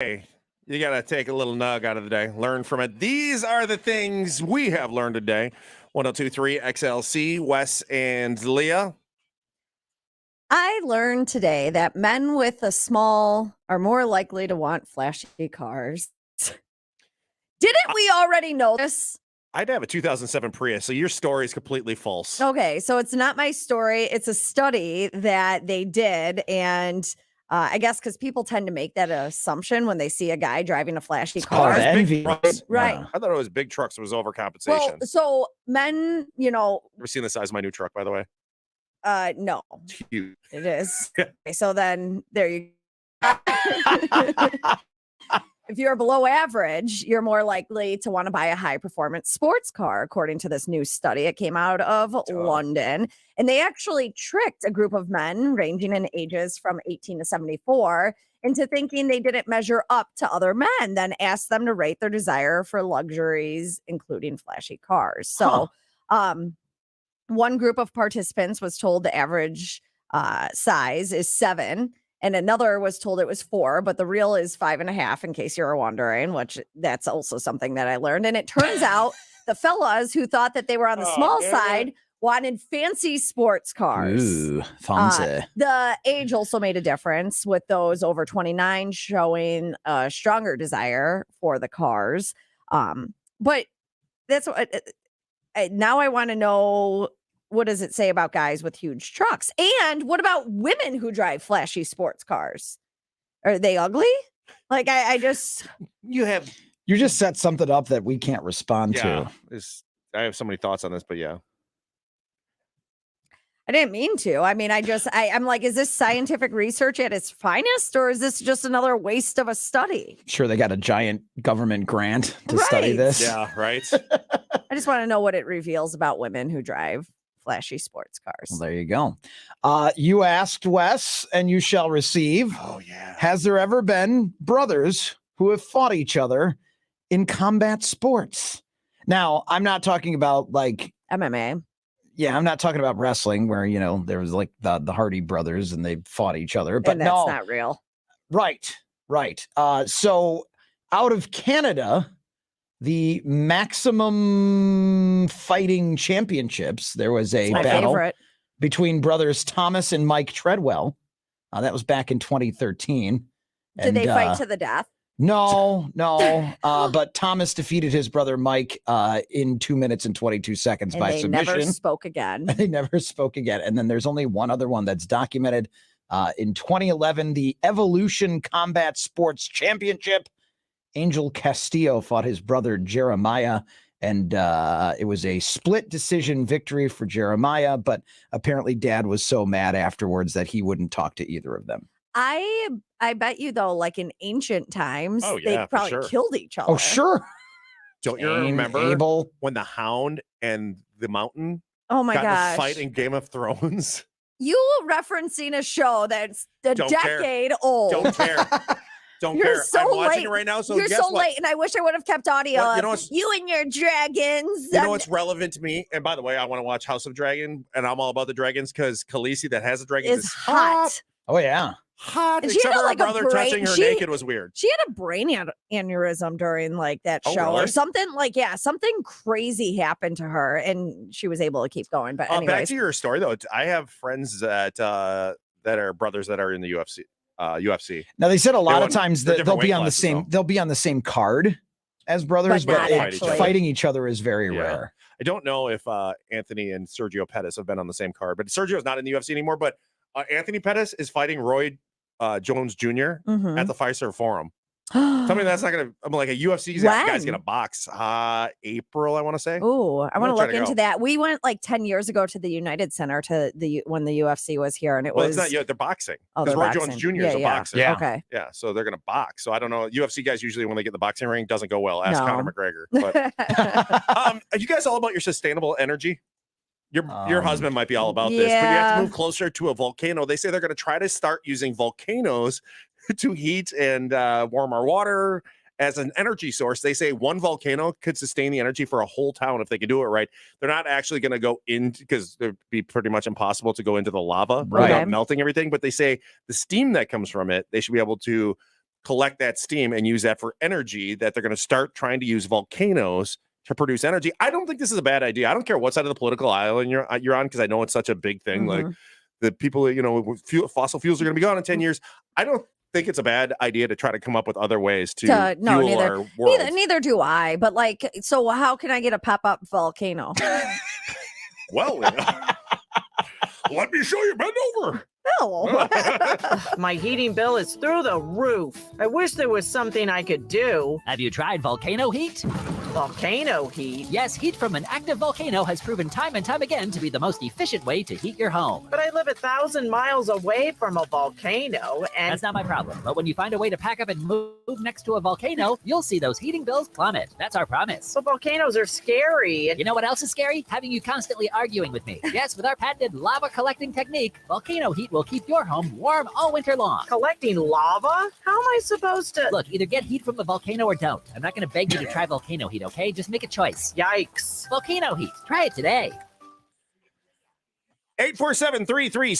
Hey, you got to take a little nug out of the day, learn from it. These are the things we have learned today. 1023 XLC, Wes and Leah. I learned today that men with a small are more likely to want flashy cars. Didn't we already know this? I'd have a 2007 Prius, so your story is completely false. Okay, so it's not my story. It's a study that they did. And I guess because people tend to make that assumption when they see a guy driving a flashy car. envy. Right. Yeah. I thought it was big trucks. It was overcompensation. Well, so men, Ever seen the size of my new truck, by the way? no, It's huge. it is. Okay, so then there you If you're below average, you're more likely to want to buy a high performance sports car, according to this new study. It came out of London, and they actually tricked a group of men ranging in ages from 18 to 74 into thinking they didn't measure up to other men, then asked them to rate their desire for luxuries, including flashy cars. So, one group of participants was told the average size is 7. And another was told it was 4, but the real is 5.5, in case you're wondering, which that's also something that I learned. And it turns out the fellas who thought that they were on the small side wanted fancy sports cars. Ooh, fancy. The age also made a difference, with those over 29 showing a stronger desire for the cars. But that's what now I want to know. What does it say about guys with huge trucks? And what about women who drive flashy sports cars? Are they ugly? Like, I just... You just set something up that we can't respond to. I have so many thoughts on this, but yeah. I didn't mean to. I mean, I'm like, is this scientific research at its finest, or is this just another waste of a study? Sure, they got a giant government grant to study this. Yeah, right. I just want to know what it reveals about women who drive flashy sports cars. Well, there you go. You asked, Wes, and you shall receive. Oh, yeah. Has there ever been brothers who have fought each other in combat sports? Now, I'm not talking about like MMA. Yeah, I'm not talking about wrestling where, there was like the Hardy brothers and they fought each other. But and that's not real. Right. So out of Canada, the Maximum Fighting Championships, there was a battle between brothers Thomas and Mike Treadwell. That was back in 2013. Did they fight to the death? No. But Thomas defeated his brother Mike in 2 minutes and 22 seconds by submission. They never spoke again. They never spoke again. And then there's only one other one that's documented. In 2011, the Evolution Combat Sports Championship, Angel Castillo fought his brother Jeremiah, and it was a split decision victory for Jeremiah, but apparently Dad was so mad afterwards that he wouldn't talk to either of them. I bet you, though, like in ancient times, they probably killed each other. Oh, sure. Don't you remember when the Hound and the Mountain got in a fight in Game of Thrones? You referencing a show that's a decade old. Don't care. You're so I'm watching late. it right now. So you're so late, and I wish I would have kept audio. You and your dragons. You know what's relevant to me? And by the way, I want to watch House of Dragon, and I'm all about the dragons because Khaleesi, that has the dragons, is hot. Oh yeah, hot. Except for her brother touching her naked was weird. She had a brain aneurysm during like that show or something. Something crazy happened to her, and she was able to keep going. But anyways, back to your story though. I have friends that are brothers that are in the UFC. Now they said a lot of times that they'll be on the same. They'll be on the same card as brothers, but fighting each other is very rare. I don't know if Anthony and Sergio Pettis have been on the same card, but Sergio's not in the UFC anymore. But Anthony Pettis is fighting Roy Jones Jr. At the Fiserv Forum. Tell me that's not gonna. I'm like a UFC guy's gonna box. April, I want to say. Oh, I want to look into that. We went like 10 years ago to the United Center when the UFC was here, and it was. It's not. They're boxing. Oh, because Roy Jones Jr. is a boxer. Yeah. Okay. Yeah. So they're gonna box. So I don't know. UFC guys usually when they get in the boxing ring doesn't go well. Ask Conor McGregor. But are you guys all about your sustainable energy? Your husband might be all about this, but you have to move closer to a volcano. They say they're going to try to start using volcanoes to heat and warm our water as an energy source. They say one volcano could sustain the energy for a whole town if they could do it right. They're not actually going to go in because it'd be pretty much impossible to go into the lava without melting everything. But they say the steam that comes from it, they should be able to collect that steam and use that for energy, that they're going to start trying to use volcanoes to produce energy. I don't think this is a bad idea. I don't care what side of the political aisle you're on, because I know it's such a big thing. Like the people, with fossil fuels are going to be gone in 10 years. I don't think it's a bad idea to try to come up with other ways to fuel our world. Neither do I. But so how can I get a pop-up volcano? Well, let me show you. Bend over. No. My heating bill is through the roof. I wish there was something I could do. Have you tried volcano heat? Volcano heat? Yes, heat from an active volcano has proven time and time again to be the most efficient way to heat your home. But I live 1,000 miles away from a volcano, and... That's not my problem. But when you find a way to pack up and move next to a volcano, you'll see those heating bills plummet. That's our promise. But volcanoes are scary. You know what else is scary? Having you constantly arguing with me. Yes, with our patented lava collecting technique, volcano heat will keep your home warm all winter long. Collecting lava? How am I supposed to... Look, either get heat from the volcano or don't. I'm not going to beg you to try volcano heat, okay? Just make a choice. Yikes. Volcano heat. Try it today. 847-33